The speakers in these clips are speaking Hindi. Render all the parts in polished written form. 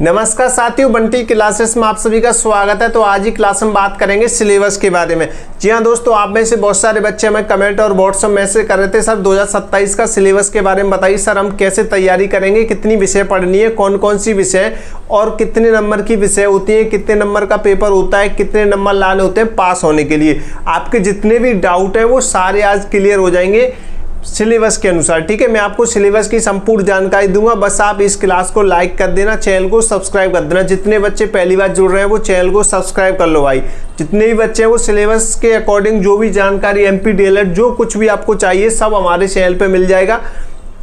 नमस्कार साथियों, बंटी क्लासेस में आप सभी का स्वागत है। तो आज की क्लास में बात करेंगे सिलेबस के बारे में। जी हाँ दोस्तों, आप में से बहुत सारे बच्चे हमें कमेंट और व्हाट्सएप मैसेज कर रहे थे, सर 2027 का सिलेबस के बारे में बताइए सर, हम कैसे तैयारी करेंगे, कितनी विषय पढ़नी है, कौन कौन सी विषय और कितने नंबर की विषय होती है, कितने नंबर का पेपर होता है, कितने नंबर लाने होते हैं पास होने के लिए। आपके जितने भी डाउट है वो सारे आज क्लियर हो जाएंगे सिलेबस के अनुसार। ठीक है, मैं आपको सिलेबस की संपूर्ण जानकारी दूंगा। बस आप इस क्लास को लाइक कर देना, चैनल को सब्सक्राइब कर देना। जितने बच्चे पहली बार जुड़ रहे हैं वो चैनल को सब्सक्राइब कर लो भाई। जितने भी बच्चे हैं वो सिलेबस के अकॉर्डिंग जो भी जानकारी एमपी डीएलएड जो कुछ भी आपको चाहिए सब हमारे चैनल पे मिल जाएगा।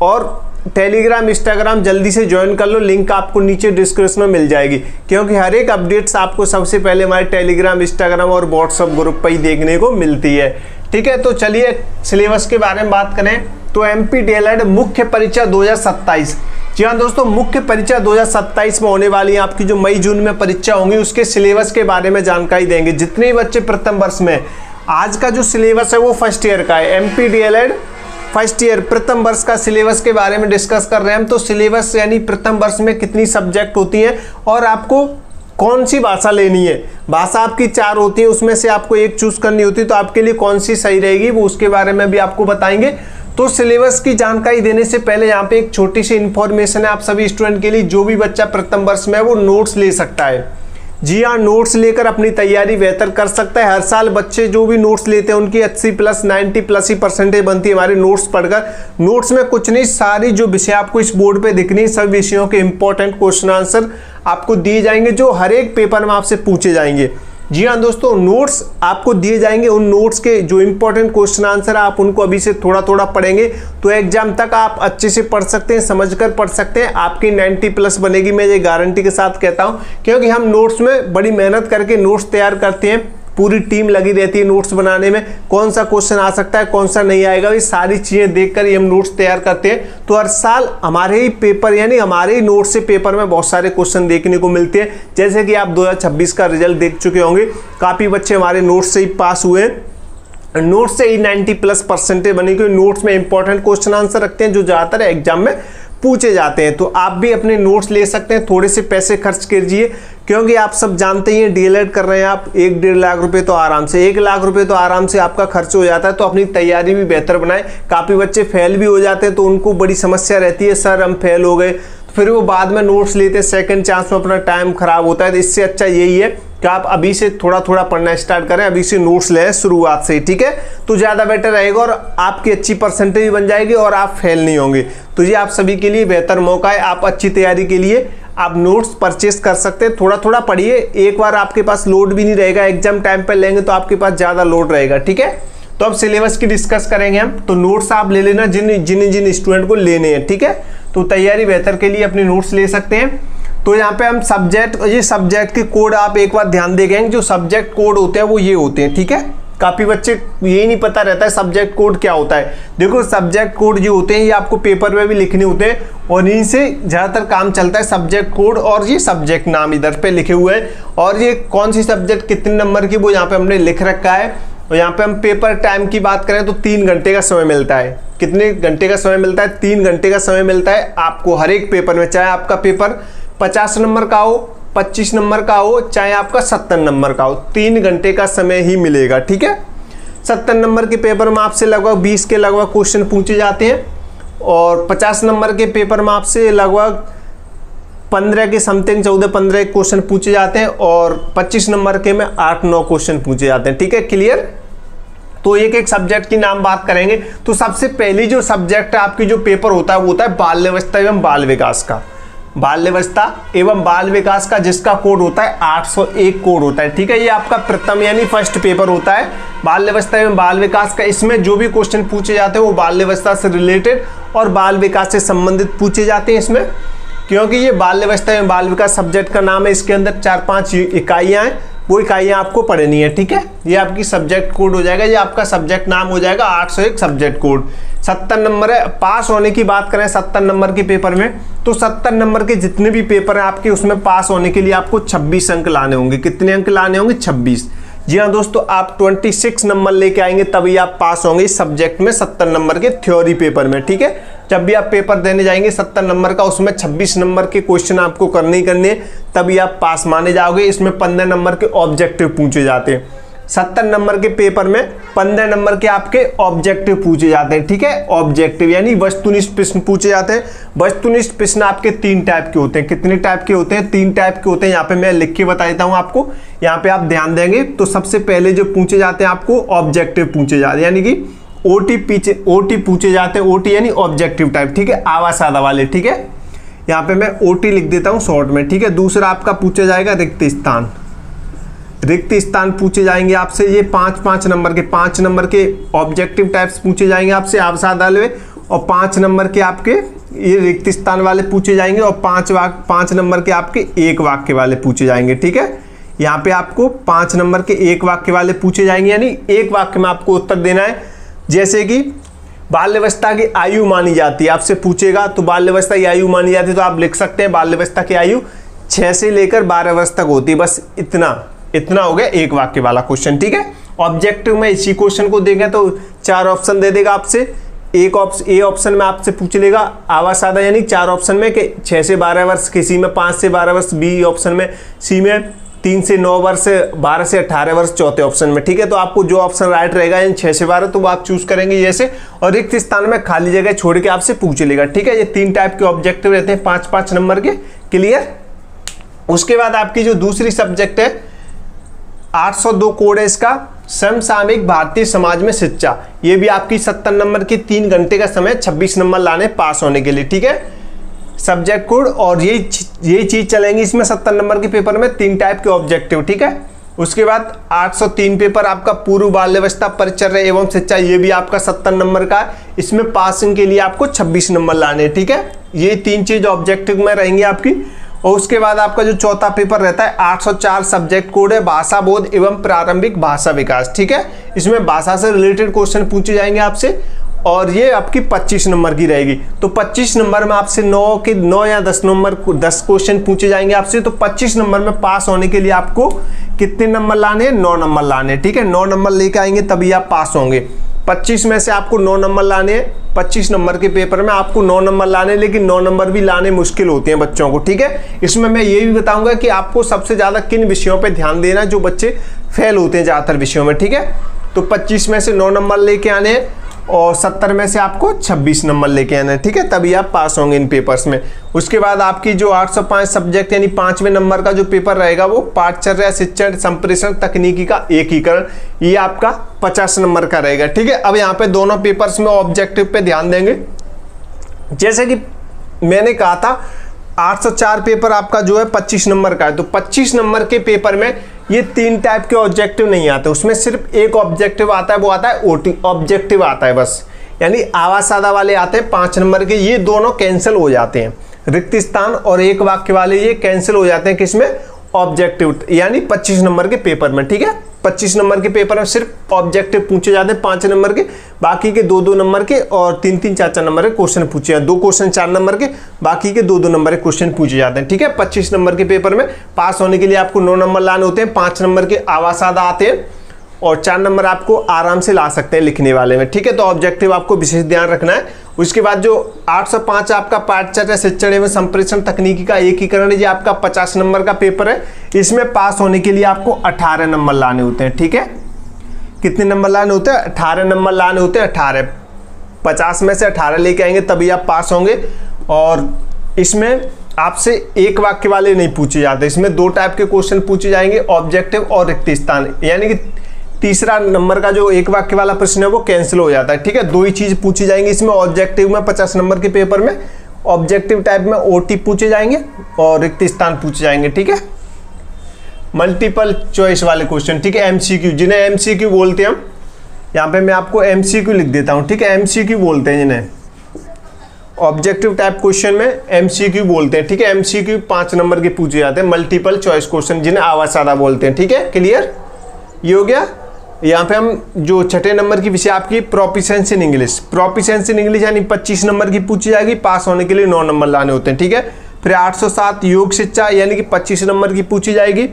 और टेलीग्राम इंस्टाग्राम जल्दी से ज्वाइन कर लो, लिंक आपको नीचे डिस्क्रिप्शन में मिल जाएगी, क्योंकि हर एक अपडेट्स आपको सबसे पहले हमारे टेलीग्राम इंस्टाग्राम और व्हाट्सएप ग्रुप पर ही देखने को मिलती है। ठीक है, तो चलिए सिलेबस के बारे में बात करें। तो एमपी डीएलएड मुख्य परीक्षा 2027। जी हाँ दोस्तों, मुख्य परीक्षा 2027 में होने वाली है आपकी जो मई जून में परीक्षा होंगी, उसके सिलेबस के बारे में जानकारी देंगे। जितने भी बच्चे प्रथम वर्ष में, आज का जो सिलेबस है वो फर्स्ट ईयर का है। एमपी डीएलएड फर्स्ट ईयर प्रथम वर्ष का सिलेबस के बारे में डिस्कस कर रहे हैं हम। तो सिलेबस यानी प्रथम वर्ष में कितनी सब्जेक्ट होती हैं और आपको कौन सी भाषा लेनी है। भाषा आपकी 4 होती है, उसमें से आपको एक चूज करनी होती है, तो आपके लिए कौन सी सही रहेगी वो उसके बारे में भी आपको बताएंगे। तो सिलेबस की जानकारी देने से पहले यहाँ पे एक छोटी सी इंफॉर्मेशन है आप सभी स्टूडेंट के लिए। जो भी बच्चा प्रथम वर्ष में है वो नोट्स ले सकता है। जी हाँ, नोट्स लेकर अपनी तैयारी बेहतर कर सकता है। हर साल बच्चे जो भी नोट्स लेते हैं उनकी 80+ 90+ ही परसेंटेज बनती है हमारे नोट्स पढ़कर। नोट्स में कुछ नहीं, सारी जो विषय आपको इस बोर्ड पे दिखनी है सब विषयों के इंपॉर्टेंट क्वेश्चन आंसर आपको दिए जाएंगे, जो हर एक पेपर में आपसे पूछे जाएंगे। जी हाँ दोस्तों, नोट्स आपको दिए जाएंगे। उन नोट्स के जो इंपॉर्टेंट क्वेश्चन आंसर आप उनको अभी से थोड़ा थोड़ा पढ़ेंगे तो एग्जाम तक आप अच्छे से पढ़ सकते हैं, समझकर पढ़ सकते हैं। आपकी 90+ बनेगी, मैं ये गारंटी के साथ कहता हूँ, क्योंकि हम नोट्स में बड़ी मेहनत करके नोट्स तैयार करते हैं। पूरी टीम लगी रहती है नोट्स बनाने में, कौन सा क्वेश्चन आ सकता है कौन सा नहीं आएगा, ये सारी चीजें देखकर ही हम नोट्स तैयार करते हैं। तो हर साल हमारे ही पेपर यानी हमारे ही नोट्स से पेपर में बहुत सारे क्वेश्चन देखने को मिलते हैं। जैसे कि आप 2026 का रिजल्ट देख चुके होंगे, काफी बच्चे हमारे नोट्स से ही पास हुए हैं। नोट्स से ही 90+ परसेंटेज बनी, क्योंकि नोट्स में इंपॉर्टेंट क्वेश्चन आंसर रखते हैं जो ज्यादातर एग्जाम में पूछे जाते हैं। तो आप भी अपने नोट्स ले सकते हैं, थोड़े से पैसे खर्च कीजिए, क्योंकि आप सब जानते ही हैं डीएलएड कर रहे हैं आप, 1-1.5 लाख रुपए तो आराम से 1 लाख रुपए तो आराम से आपका खर्च हो जाता है। तो अपनी तैयारी भी बेहतर बनाएं। काफ़ी बच्चे फेल भी हो जाते हैं तो उनको बड़ी समस्या रहती है, सर हम फेल हो गए, फिर वो बाद में नोट्स लेते हैं, सेकंड चांस में अपना टाइम खराब होता है। तो इससे अच्छा यही है कि आप अभी से थोड़ा थोड़ा पढ़ना स्टार्ट करें, अभी से नोट्स लें शुरुआत से। ठीक है, तो ज़्यादा बेटर रहेगा और आपकी अच्छी परसेंटेज बन जाएगी और आप फेल नहीं होंगे। तो ये आप सभी के लिए बेहतर मौका है। आप अच्छी तैयारी के लिए आप नोट्स परचेस कर सकते हैं। थोड़ा थोड़ा पढ़िए, एक बार आपके पास लोड भी नहीं रहेगा, एग्जाम टाइम पर लेंगे तो आपके पास ज़्यादा लोड रहेगा। ठीक है, तो अब सिलेबस की डिस्कस करेंगे हम। तो नोट्स आप ले लेना जिन स्टूडेंट को लेने हैं। ठीक है, तो तैयारी बेहतर के लिए अपने नोट्स ले सकते हैं। तो यहाँ पे हम सब्जेक्ट के कोड आप एक बार ध्यान देंगे। जो सब्जेक्ट कोड होते हैं वो ये होते हैं। ठीक है, काफी बच्चे यही नहीं पता रहता है सब्जेक्ट कोड क्या होता है। देखो सब्जेक्ट कोड जो होते हैं ये आपको पेपर में भी लिखने होते हैं और इनसे ज्यादातर काम चलता है। सब्जेक्ट कोड और ये सब्जेक्ट नाम इधर पे लिखे हुए हैं, और ये कौन सी सब्जेक्ट कितने नंबर की वो यहाँ पे हमने लिख रखा है। और यहाँ पे हम पेपर टाइम की बात करें तो 3 घंटे का समय मिलता है। कितने घंटे का समय मिलता है? 3 घंटे का समय मिलता है आपको हर एक पेपर में, चाहे आपका पेपर 50 नंबर का हो, 25 नंबर का हो, चाहे आपका 70 नंबर का हो, 3 घंटे का समय ही मिलेगा। ठीक है, 70 नंबर के पेपर में आपसे लगभग 20 के लगभग क्वेश्चन पूछे जाते हैं और 50 नंबर के पेपर में आपसे लगभग 15 के समथिंग 14-15 क्वेश्चन पूछे जाते हैं और 25 नंबर के में 8-9 क्वेश्चन पूछे जाते हैं। ठीक है, क्लियर। तो एक एक सब्जेक्ट की नाम बात करेंगे। तो सबसे पहली जो सब्जेक्ट है आपकी जो पेपर होता है वो होता है बाल्यावस्था एवं बाल विकास का। बाल्यावस्था एवं बाल विकास का जिसका कोड होता है 801 कोड होता है। ठीक है, ये आपका प्रथम यानी फर्स्ट पेपर होता है बाल्यावस्था एवं बाल विकास का। इसमें जो भी क्वेश्चन पूछे जाते हैं वो बाल्यावस्था से रिलेटेड और बाल विकास से संबंधित पूछे जाते हैं इसमें, क्योंकि ये बाल्यावस्था एवं बाल विकास सब्जेक्ट का नाम है। इसके अंदर 4-5 इकाइयां हैं, वो इकाइयां आपको पढ़नी है। ठीक है, ये आपकी सब्जेक्ट कोड हो जाएगा, ये आपका सब्जेक्ट नाम हो जाएगा 801 सब्जेक्ट कोड। 70 नंबर है। पास होने की बात करें 70 नंबर के पेपर में, तो 70 नंबर के जितने भी पेपर हैं आपके उसमें पास होने के लिए आपको 26 अंक लाने होंगे। कितने अंक लाने होंगे? 26। जी हाँ दोस्तों, आप 26 नंबर लेके आएंगे तभी आप पास होंगे इस सब्जेक्ट में 70 नंबर के थ्योरी पेपर में। ठीक है, जब भी आप पेपर देने जाएंगे 70 नंबर का, उसमें 26 नंबर के क्वेश्चन आपको करने ही करने, तभी आप पास माने जाओगे। इसमें 15 नंबर के ऑब्जेक्टिव पूछे जाते हैं। 70 नंबर के पेपर में 15 नंबर के आपके ऑब्जेक्टिव पूछे जाते हैं, ठीक है। ऑब्जेक्टिव यानी वस्तुनिष्ठ प्रश्न पूछे जाते हैं। वस्तुनिष्ठ प्रश्न आपके 3 टाइप के होते हैं। कितने टाइप के होते हैं? 3 टाइप के होते हैं। यहाँ पे मैं लिख के बता देता हूँ आपको, यहाँ पे आप ध्यान देंगे तो सबसे पहले जो पूछे जाते हैं आपको ऑब्जेक्टिव पूछे जाते हैं, यानी कि ओटी पूछे जाते हैं। ओटी यानी ऑब्जेक्टिव टाइप, ठीक है, आवा सादा वाले, ठीक है। यहाँ पे मैं ओटी लिख देता हूँ शॉर्ट में, ठीक है। दूसरा आपका पूछा जाएगा रिक्त स्थान। रिक्त स्थान पूछे जाएंगे आपसे, ये 5 नंबर के 5 नंबर के ऑब्जेक्टिव टाइप्स पूछे जाएंगे आपसे आवा सादा वाले, और 5 नंबर के आपके ये रिक्त स्थान वाले पूछे जाएंगे, और 5 नंबर के आपके एक वाक्य वाले पूछे जाएंगे, ठीक है। यहाँ पे आपको 5 नंबर के एक वाक्य वाले पूछे जाएंगे, यानी एक वाक्य में आपको उत्तर देना है। जैसे कि बाल्यावस्था की आयु मानी जाती है, आपसे पूछेगा तो बाल्यावस्था की आयु मानी जाती है, तो आप लिख सकते हैं बाल्यावस्था की आयु 6 से लेकर 12 वर्ष तक होती है। बस इतना हो गया एक वाक्य वाला क्वेश्चन, ठीक है। ऑब्जेक्टिव में इसी क्वेश्चन को देंगे तो 4 ऑप्शन दे देगा आपसे। ए ऑप्शन में आपसे पूछ लेगा आवा सादा, यानी 4 ऑप्शन में कि 6 से 12 वर्ष, किसी में 5 से 12 वर्ष, बी ऑप्शन में, सी में 3 से 9 वर्ष, 12 से 18 वर्ष चौथे ऑप्शन में, ठीक है। तो आपको जो ऑप्शन राइट रहेगा इन 6 से 12 तो वो आप चूज करेंगे जैसे, और रिक्त स्थान में खाली जगह छोड़ के आपसे पूछ लेगा, ठीक है। ये 3 टाइप के ऑब्जेक्टिव रहते हैं 5 नंबर के, क्लियर। उसके बाद आपकी जो दूसरी सब्जेक्ट है 802 कोड है इसका, समसामयिक भारतीय समाज में शिक्षा। ये भी आपकी 70 नंबर की 3 घंटे का समय, 26 नंबर लाने पास होने के लिए, ठीक है। सब्जेक्ट कोड और यही चीज चलेंगी इसमें 70 नंबर के पेपर में, 3 टाइप के ऑब्जेक्टिव, ठीक है। उसके बाद 803 पेपर आपका पूर्व बाल्यावस्था परिचर्या एवं शिक्षा, ये भी आपका 70 नंबर का, इसमें पासिंग के लिए आपको 26 नंबर लाने, ठीक है। ये 3 चीज ऑब्जेक्टिव में रहेंगी आपकी। और उसके बाद आपका जो चौथा पेपर रहता है 804 सब्जेक्ट कोड है भाषा बोध एवं प्रारंभिक भाषा विकास, ठीक है। इसमें भाषा से रिलेटेड क्वेश्चन पूछे जाएंगे आपसे, और ये आपकी 25 नंबर की रहेगी। तो 25 नंबर में आपसे 9 या 10 नंबर 10 क्वेश्चन पूछे जाएंगे आपसे। तो 25 नंबर में पास होने के लिए आपको कितने नंबर लाने हैं? 9 नंबर लाने हैं, ठीक है। 9 नंबर लेके आएंगे तभी आप पास होंगे। 25 में से आपको 9 नंबर लाने हैं। 25 नंबर के पेपर में आपको 9 नंबर लाने, लेकिन 9 नंबर भी लाने मुश्किल होते हैं बच्चों को, ठीक है। इसमें मैं ये भी बताऊंगा कि आपको सबसे ज्यादा किन विषयों पे ध्यान देना है, जो बच्चे फेल होते हैं ज्यादातर विषयों में, ठीक है। तो 25 में से 9 नंबर लेके आने हैं, और 70 में से आपको 26 नंबर लेके आना है, ठीक है, तभी आप पास होंगे इन पेपर्स में। उसके बाद आपकी जो 805 सब्जेक्ट यानी 5वें नंबर का जो पेपर रहेगा वो पाठचर्या शिक्षण संप्रेषण तकनीकी का एकीकरण, ये आपका 50 नंबर का रहेगा, ठीक है। अब यहाँ पे दोनों पेपर्स में ऑब्जेक्टिव पे ध्यान देंगे। जैसे कि मैंने कहा था 804 पेपर आपका जो है 25 नंबर का है, तो 25 नंबर के पेपर में ये 3 टाइप के ऑब्जेक्टिव नहीं आते, उसमें सिर्फ एक ऑब्जेक्टिव आता है, वो आता है ओटी ऑब्जेक्टिव आता है बस, यानी आवा सादा वाले आते हैं 5 नंबर के, ये दोनों कैंसिल हो जाते हैं। रिक्त स्थान और एक वाक्य वाले ये कैंसिल हो जाते हैं किसमें? ऑब्जेक्टिव, यानी 25 नंबर के पेपर में, ठीक है। 25 नंबर के पेपर में सिर्फ ऑब्जेक्टिव पूछे जाते हैं 5 नंबर के, बाकी के 2-2 नंबर के और 3-3 4-4 नंबर के क्वेश्चन पूछे जाते हैं। 2 क्वेश्चन 4 नंबर के, बाकी के 2-2 नंबर के क्वेश्चन पूछे जाते हैं, ठीक है। 25 नंबर के पेपर में पास होने के लिए आपको 9 नंबर लाने होते हैं, 5 नंबर के आवा सादा आते हैं, और 4 नंबर आपको आराम से ला सकते हैं लिखने वाले में, ठीक है। तो ऑब्जेक्टिव आपको विशेष ध्यान रखना है। उसके बाद जो 805 आपका पाठचर्या शिक्षण एवं संप्रेषण तकनीकी का एकीकरण है, ये आपका 50 नंबर का पेपर है। इसमें पास होने के लिए आपको 18 नंबर लाने होते हैं, ठीक है। कितने नंबर लाने होते हैं? 18 नंबर लाने होते हैं। 18 50 में से 18 लेके आएंगे तभी आप पास होंगे। और इसमें आपसे एक वाक्य वाले नहीं पूछे जाते, इसमें 2 टाइप के क्वेश्चन पूछे जाएंगे, ऑब्जेक्टिव और रिक्त स्थान, यानी कि तीसरा नंबर का जो एक वाक्य वाला प्रश्न है वो कैंसिल हो जाता है, ठीक है। 2 ही चीज पूछी जाएंगी इसमें। ऑब्जेक्टिव में 50 नंबर के पेपर में ऑब्जेक्टिव टाइप में ओटी पूछे जाएंगे और रिक्त स्थान पूछे जाएंगे, ठीक है। मल्टीपल चॉइस वाले क्वेश्चन, ठीक है, एमसीक्यू, जिन्हें एमसीक्यू बोलते हैं हम, यहाँ पे मैं आपको एमसीक्यू लिख देता हूँ, ठीक है। एमसीक्यू बोलते हैं जिन्हें, ऑब्जेक्टिव टाइप क्वेश्चन में एमसीक्यू बोलते हैं, ठीक है। एमसीक्यू 5 नंबर के पूछे जाते हैं, मल्टीपल चॉइस क्वेश्चन जिन्हें आवा सादा बोलते हैं, ठीक है। क्लियर, ये हो गया। यहाँ पे हम जो 6ठे नंबर की विषय आपकी proficiency in English, proficiency in English यानी 25 नंबर की पूछी जाएगी, पास होने के लिए 9 नंबर लाने होते हैं, ठीक है। फिर 807 योग शिक्षा यानी कि 25 नंबर की पूछी जाएगी।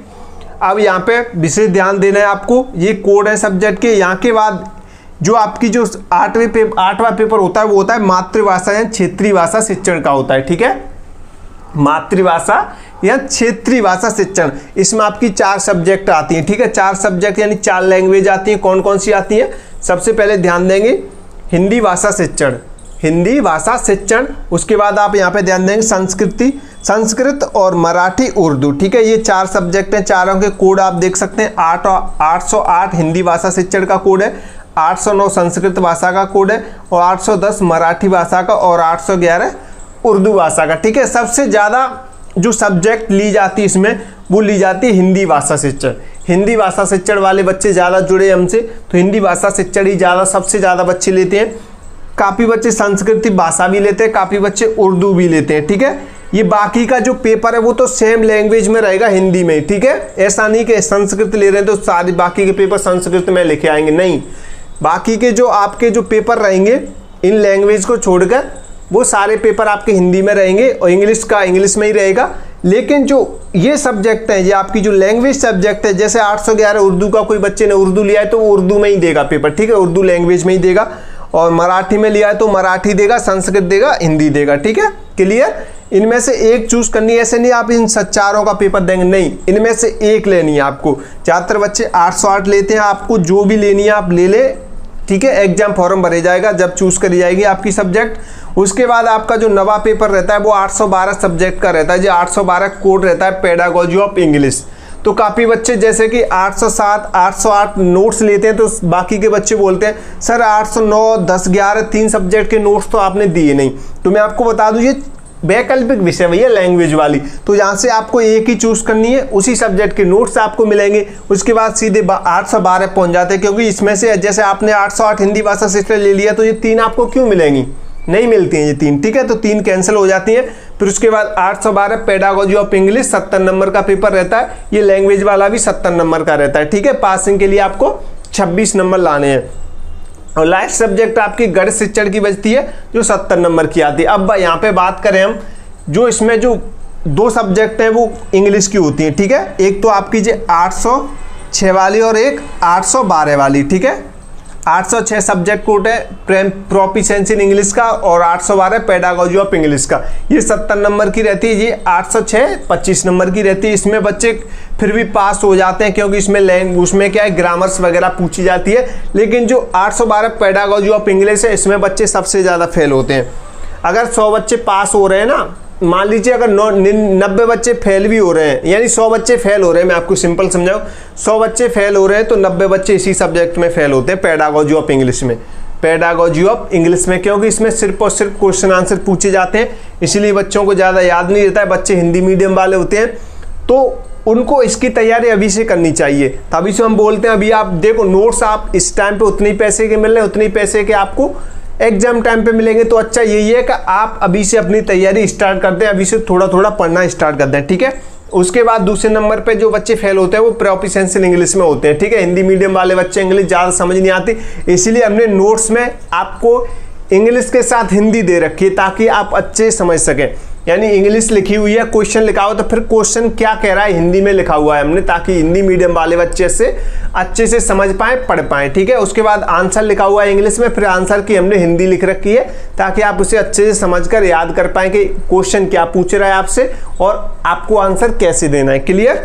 अब यहाँ पे विशेष ध्यान देना है आपको, ये कोड है सब्जेक्ट के। यहाँ के बाद जो आपकी जो आठवां पेपर होता है वो होता है मातृभाषा या क्षेत्रीय भाषा शिक्षण का होता है। ठीक है, मातृभाषा या क्षेत्रीय भाषा शिक्षण, इसमें आपकी 4 सब्जेक्ट आती हैं। ठीक है, 4 सब्जेक्ट यानी 4 लैंग्वेज आती हैं। कौन कौन सी आती हैं? सबसे पहले ध्यान देंगे हिंदी भाषा शिक्षण, हिंदी भाषा शिक्षण। उसके बाद आप यहाँ पे ध्यान देंगे संस्कृत और मराठी उर्दू। ठीक है, ये 4 सब्जेक्ट हैं। चारों के कोड आप देख सकते हैं। 808 हिंदी भाषा शिक्षण का कोड है, 809 संस्कृत भाषा का कोड है और 810 मराठी भाषा का और 811 उर्दू भाषा का। ठीक है, सबसे ज़्यादा जो सब्जेक्ट ली जाती है इसमें वो ली जाती है हिंदी भाषा शिक्षण। हिंदी भाषा शिक्षण वाले बच्चे ज़्यादा जुड़े हमसे, तो हिंदी भाषा शिक्षण ही सबसे ज़्यादा बच्चे लेते हैं। काफ़ी बच्चे संस्कृत भाषा भी लेते हैं, काफ़ी बच्चे उर्दू भी लेते हैं। ठीक है, ये बाकी का जो पेपर है वो तो सेम लैंग्वेज में रहेगा, हिंदी में। ठीक है, ऐसा नहीं कि संस्कृत ले रहे हैं तो सारे बाकी के पेपर संस्कृत में लिखे आएंगे, नहीं। बाकी के जो आपके जो पेपर रहेंगे इन लैंग्वेज को छोड़कर वो सारे पेपर आपके हिंदी में रहेंगे और इंग्लिश का इंग्लिश में ही रहेगा। लेकिन जो ये सब्जेक्ट है, ये आपकी जो लैंग्वेज सब्जेक्ट है, जैसे 811 उर्दू का कोई बच्चे ने उर्दू लिया है तो वो उर्दू में ही देगा पेपर। ठीक है, उर्दू लैंग्वेज में ही देगा। और मराठी में लिया है तो मराठी देगा, संस्कृत देगा, हिंदी देगा। ठीक है, क्लियर? इनमें से एक चूज करनी है, ऐसे नहीं आप इन चारों का पेपर देंगे, नहीं, इनमें से एक लेनी है आपको। ज़्यादातर बच्चे 808 लेते हैं, आपको जो भी लेनी है आप ले ले। ठीक है, एग्जाम फॉर्म भरे जाएगा जब चूज करी जाएगी आपकी सब्जेक्ट। उसके बाद आपका जो नवा पेपर रहता है वो 812 सब्जेक्ट का रहता है। जो 812 कोड रहता है पेडागोजी ऑफ इंग्लिश। तो काफ़ी बच्चे जैसे कि 807, 808 नोट्स लेते हैं, तो बाकी के बच्चे बोलते हैं सर 809, 10, 11 3 सब्जेक्ट के नोट्स तो आपने दिए नहीं। तो मैं आपको बता दूं ये वैकल्पिक विषय भैया लैंग्वेज वाली, तो यहाँ से आपको एक ही चूज करनी है, उसी सब्जेक्ट के नोट्स आपको मिलेंगे। उसके बाद सीधे 812 पहुँच जाते हैं, क्योंकि इसमें से जैसे आपने 808 हिंदी भाषा शिक्षण ले लिया तो ये 3 आपको क्यों मिलेंगी? नहीं मिलती हैं ये 3। ठीक है, तो 3 कैंसिल हो जाती हैं। फिर उसके बाद 812 पेडागोजी ऑफ इंग्लिश 70 नंबर का पेपर रहता है। ये लैंग्वेज वाला भी 70 नंबर का रहता है। ठीक है, पासिंग के लिए आपको 26 नंबर लाने हैं। और लास्ट सब्जेक्ट आपकी गणित शिक्षण की बचती है जो 70 नंबर की आती है। अब यहाँ पे बात करें हम, जो इसमें जो 2 सब्जेक्ट हैं वो इंग्लिश की होती हैं। ठीक है, एक तो आपकी जो 806 वाली और एक 812 वाली। ठीक है, 806 सब्जेक्ट कोड है प्रोफिशिएंसी इन इंग्लिश का और 812 पेडागोजी ऑफ इंग्लिश का। ये 70 नंबर की रहती है, ये 806 25 नंबर की रहती है। इसमें बच्चे फिर भी पास हो जाते हैं क्योंकि उसमें क्या है ग्रामर्स वगैरह पूछी जाती है। लेकिन जो 812 पेडागोजी ऑफ इंग्लिश है इसमें बच्चे सबसे ज़्यादा फेल होते हैं। अगर 100 बच्चे पास हो रहे हैं ना, मान लीजिए अगर 90 बच्चे फेल भी हो रहे हैं, यानी 100 बच्चे फेल हो रहे हैं, मैं आपको सिंपल समझाऊं, 100 बच्चे फेल हो रहे हैं तो 90 बच्चे इसी सब्जेक्ट में फेल होते हैं, पेडागोजी ऑफ इंग्लिश में। पेडागोजी ऑफ इंग्लिश में, क्योंकि इसमें सिर्फ और सिर्फ क्वेश्चन आंसर पूछे जाते हैं, इसलिए बच्चों को ज़्यादा याद नहीं रहता है। बच्चे हिंदी मीडियम वाले होते हैं तो उनको इसकी तैयारी अभी से करनी चाहिए। तभी से हम बोलते हैं अभी आप देखो नोट्स आप इस टाइम पे उतने पैसे के मिल रहे हैं, उतने पैसे के आपको एग्जाम टाइम पे मिलेंगे। तो अच्छा यही है कि आप अभी से अपनी तैयारी स्टार्ट कर दें, अभी से थोड़ा थोड़ा पढ़ना स्टार्ट कर दें। ठीक है, उसके बाद दूसरे नंबर पे जो बच्चे फेल होते हैं वो प्रोफिशिएंसी इन इंग्लिश में होते हैं। ठीक है, हिंदी मीडियम वाले बच्चे इंग्लिश ज़्यादा समझ नहीं आती, इसलिए हमने नोट्स में आपको इंग्लिश के साथ हिंदी दे रखी है ताकि आप अच्छे समझ सकें। यानी इंग्लिश लिखी हुई है, क्वेश्चन लिखा हुआ, तो फिर क्वेश्चन क्या कह रहा है हिंदी में लिखा हुआ है हमने, ताकि हिंदी मीडियम वाले बच्चे से अच्छे से समझ पाए, पढ़ पाए। ठीक है, उसके बाद आंसर लिखा हुआ है इंग्लिश में, फिर आंसर की हमने हिंदी लिख रखी है ताकि आप उसे अच्छे से समझकर याद कर पाए कि क्वेश्चन क्या पूछ रहा है आपसे और आपको आंसर कैसे देना है। क्लियर?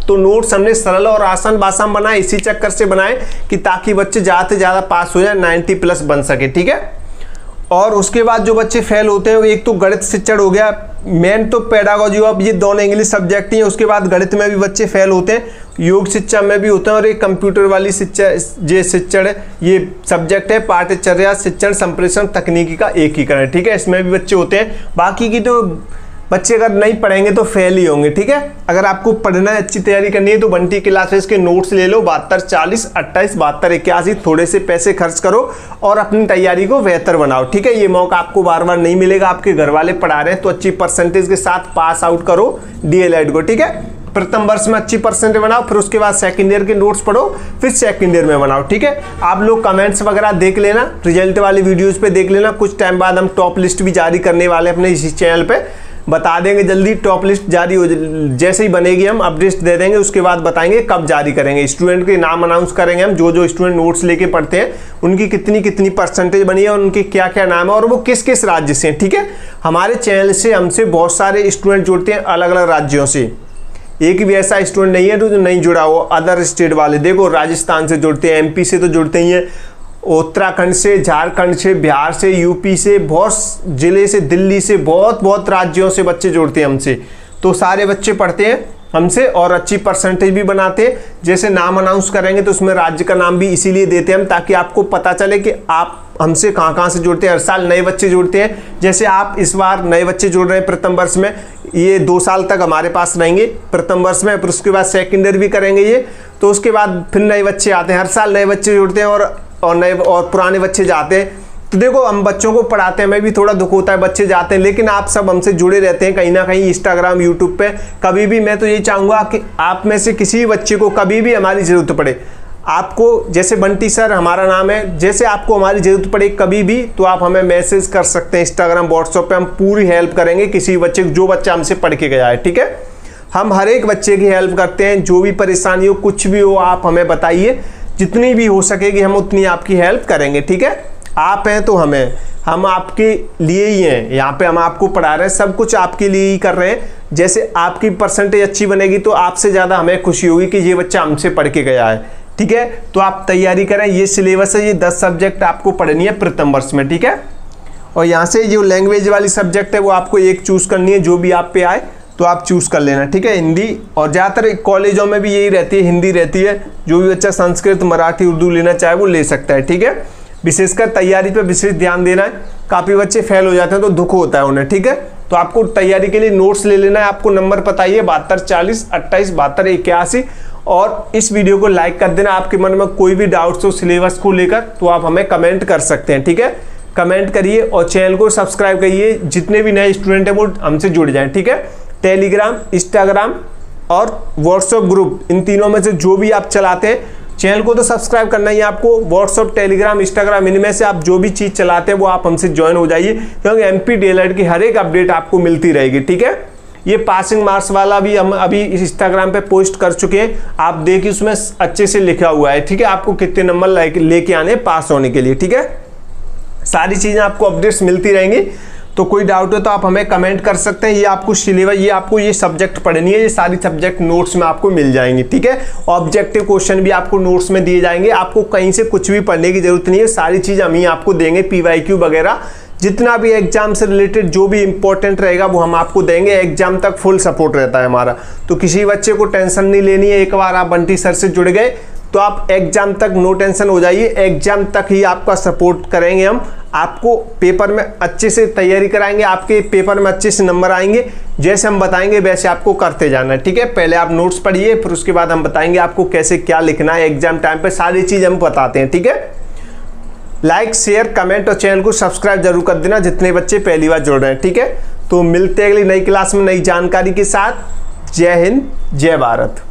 तो नोट्स हमने सरल और आसान भाषा में बनाए, इसी चक्कर से बनाए कि ताकि बच्चे ज़्यादा से ज़्यादा पास हो जाए, 90+ बन सके। ठीक है, और उसके बाद जो बच्चे फेल होते हैं, एक तो गणित शिक्षण हो गया मेन, तो पेडागोजी ऑफ, ये दोनों इंग्लिश सब्जेक्ट ही है। उसके बाद गणित में भी बच्चे फेल होते हैं, योग शिक्षा में भी होते हैं, और एक कंप्यूटर वाली शिक्षा ये शिक्षण है, ये सब्जेक्ट है पाठ्यचर्या शिक्षण संप्रेषण तकनीकी का एकीकरण। ठीक है, इसमें भी बच्चे होते हैं। बाकी की तो बच्चे अगर नहीं पढ़ेंगे तो फेल ही होंगे। ठीक है, अगर आपको पढ़ना है, अच्छी तैयारी करनी है तो बंटी क्लासेस के नोट्स ले लो, 72 40 28 72 81, थोड़े से पैसे खर्च करो और अपनी तैयारी को बेहतर बनाओ। ठीक है, ये मौका आपको बार बार नहीं मिलेगा, आपके घर वाले पढ़ा रहे हैं तो अच्छी परसेंटेज के साथ पास आउट करो DLED को। ठीक है, प्रथम वर्ष में अच्छी परसेंटेज बनाओ, फिर उसके बाद सेकंड ईयर के नोट्स पढ़ो, फिर सेकंड ईयर में बनाओ। ठीक है, आप लोग कमेंट्स वगैरह देख लेना, रिजल्ट वाली वीडियोस पे देख लेना। कुछ टाइम बाद हम टॉप लिस्ट भी जारी करने वाले अपने इसी चैनल पे, बता देंगे जल्दी। टॉप लिस्ट जारी हो जैसे ही बनेगी हम अपडेट दे देंगे, उसके बाद बताएंगे कब जारी करेंगे। स्टूडेंट के नाम अनाउंस करेंगे हम, जो स्टूडेंट नोट्स लेके पढ़ते हैं उनकी कितनी परसेंटेज बनी है और उनके क्या क्या नाम है और वो किस किस राज्य से हैं। ठीक है, हमारे चैनल से हमसे बहुत सारे स्टूडेंट जुड़ते हैं अलग अलग राज्यों से, एक भी ऐसा स्टूडेंट नहीं है जो नहीं जुड़ा हो। अदर स्टेट वाले देखो, राजस्थान से जुड़ते हैं, एमपी से तो जुड़ते ही हैं, उत्तराखंड से, झारखंड से, बिहार से, यूपी से, बहुत जिले से, दिल्ली से, बहुत राज्यों से बच्चे जुड़ते हैं हमसे। तो सारे बच्चे पढ़ते हैं हमसे और अच्छी परसेंटेज भी बनाते हैं। जैसे नाम अनाउंस करेंगे तो उसमें राज्य का नाम भी इसीलिए देते हैं हम, ताकि आपको पता चले कि आप हमसे कहाँ से जुड़ते हैं। हर साल नए बच्चे जुड़ते हैं, जैसे आप इस बार नए बच्चे जुड़ रहे हैं प्रथम वर्ष में, ये 2 साल तक हमारे पास रहेंगे प्रथम वर्ष में, फिर उसके बाद सेकेंड ईयर भी करेंगे ये, तो उसके बाद फिर नए बच्चे आते हैं। हर साल नए बच्चे जुड़ते हैं और नए और पुराने बच्चे जाते हैं। तो देखो, हम बच्चों को पढ़ाते हैं, हमें भी थोड़ा दुख होता है बच्चे जाते हैं, लेकिन आप सब हमसे जुड़े रहते हैं कहीं ना कहीं इंस्टाग्राम, यूट्यूब पे। कभी भी मैं तो यही चाहूँगा कि आप में से किसी भी बच्चे को कभी भी हमारी ज़रूरत पड़े, आपको जैसे बंटी सर हमारा नाम है, जैसे आपको हमारी ज़रूरत पड़े कभी भी, तो आप हमें मैसेज कर सकते हैं इंस्टाग्राम, व्हाट्सएप पे। हम पूरी हेल्प करेंगे किसी बच्चे को, जो बच्चा हमसे पढ़ के गया है। ठीक है, हम हर एक बच्चे की हेल्प करते हैं। जो भी परेशानी हो, कुछ भी हो, आप हमें बताइए, जितनी भी हो सकेगी हम उतनी आपकी हेल्प करेंगे। ठीक है, आप हैं तो हम आपके लिए ही हैं, यहाँ पे हम आपको पढ़ा रहे हैं, सब कुछ आपके लिए ही कर रहे हैं। जैसे आपकी परसेंटेज अच्छी बनेगी तो आपसे ज़्यादा हमें खुशी होगी कि ये बच्चा हमसे पढ़ के गया है। ठीक है, तो आप तैयारी करें। ये सिलेबस है, ये 10 सब्जेक्ट आपको पढ़नी है प्रथम वर्ष में। ठीक है, और यहाँ से जो लैंग्वेज वाली सब्जेक्ट है वो आपको एक चूज़ करनी है, जो भी आप पे आए तो आप चूज़ कर लेना। ठीक है, हिंदी, और ज़्यादातर कॉलेजों में भी यही रहती है, हिंदी रहती है। जो भी बच्चा संस्कृत, मराठी, उर्दू लेना चाहे वो ले सकता है। ठीक है, विशेषकर तैयारी पे विशेष ध्यान देना है। काफ़ी बच्चे फेल हो जाते हैं तो दुख होता है उन्हें। ठीक है, तो आपको तैयारी के लिए नोट्स ले लेना है। आपको नंबर पता ही है, 72 40 28 72 81। और इस वीडियो को लाइक कर देना। आपके मन में कोई भी डाउट्स हो सिलेबस को लेकर तो आप हमें कमेंट कर सकते हैं। ठीक है, कमेंट करिए और चैनल को सब्सक्राइब करिए। जितने भी नए स्टूडेंट हैं वो हमसे जुड़ जाएं। ठीक है, टेलीग्राम, इंस्टाग्राम और व्हाट्सएप ग्रुप, इन तीनों में से जो भी आप चलाते हैं, चैनल को तो सब्सक्राइब करना ही है आपको। व्हाट्सएप, टेलीग्राम, इंस्टाग्राम, इनमें से आप जो भी चीज़ चलाते हैं वो आप हमसे ज्वाइन हो जाइए, क्योंकि एमपी डीएलएड की हर एक अपडेट आपको मिलती रहेगी। ठीक है, ये पासिंग मार्क्स वाला भी हम अभी इस इंस्टाग्राम पे पोस्ट कर चुके हैं, आप देखिए उसमें अच्छे से लिखा हुआ है। ठीक है, आपको कितने नंबर लेके आने पास होने के लिए। ठीक है, सारी चीज़ें आपको अपडेट्स मिलती रहेंगी। तो कोई डाउट हो तो आप हमें कमेंट कर सकते हैं। ये आपको सिलेबस, ये आपको ये सब्जेक्ट पढ़नी है, ये सारी सब्जेक्ट नोट्स में आपको मिल जाएंगी। ठीक है, ऑब्जेक्टिव क्वेश्चन भी आपको नोट्स में दिए जाएंगे। आपको कहीं से कुछ भी पढ़ने की जरूरत नहीं है, सारी चीज़ हम ही आपको देंगे। PYQ वगैरह जितना भी एग्जाम से रिलेटेड जो भी इंपॉर्टेंट रहेगा वो हम आपको देंगे। एग्जाम तक फुल सपोर्ट रहता है हमारा, तो किसी बच्चे को टेंशन नहीं लेनी है। एक बार आप बंटी सर से जुड़ गए तो आप एग्जाम तक नो टेंशन हो जाइए। एग्जाम तक ही आपका सपोर्ट करेंगे हम, आपको पेपर में अच्छे से तैयारी कराएंगे, आपके पेपर में अच्छे से नंबर आएंगे। जैसे हम बताएंगे वैसे आपको करते जाना है। ठीक है, पहले आप नोट्स पढ़िए, फिर उसके बाद हम बताएंगे आपको कैसे क्या लिखना है एग्जाम टाइम पे, सारी चीज़ हम बताते हैं। ठीक है, लाइक, शेयर, कमेंट और चैनल को सब्सक्राइब जरूर कर देना जितने बच्चे पहली बार जुड़ रहे हैं। ठीक है, तो मिलते हैं अगली नई क्लास में नई जानकारी के साथ। जय हिंद, जय भारत।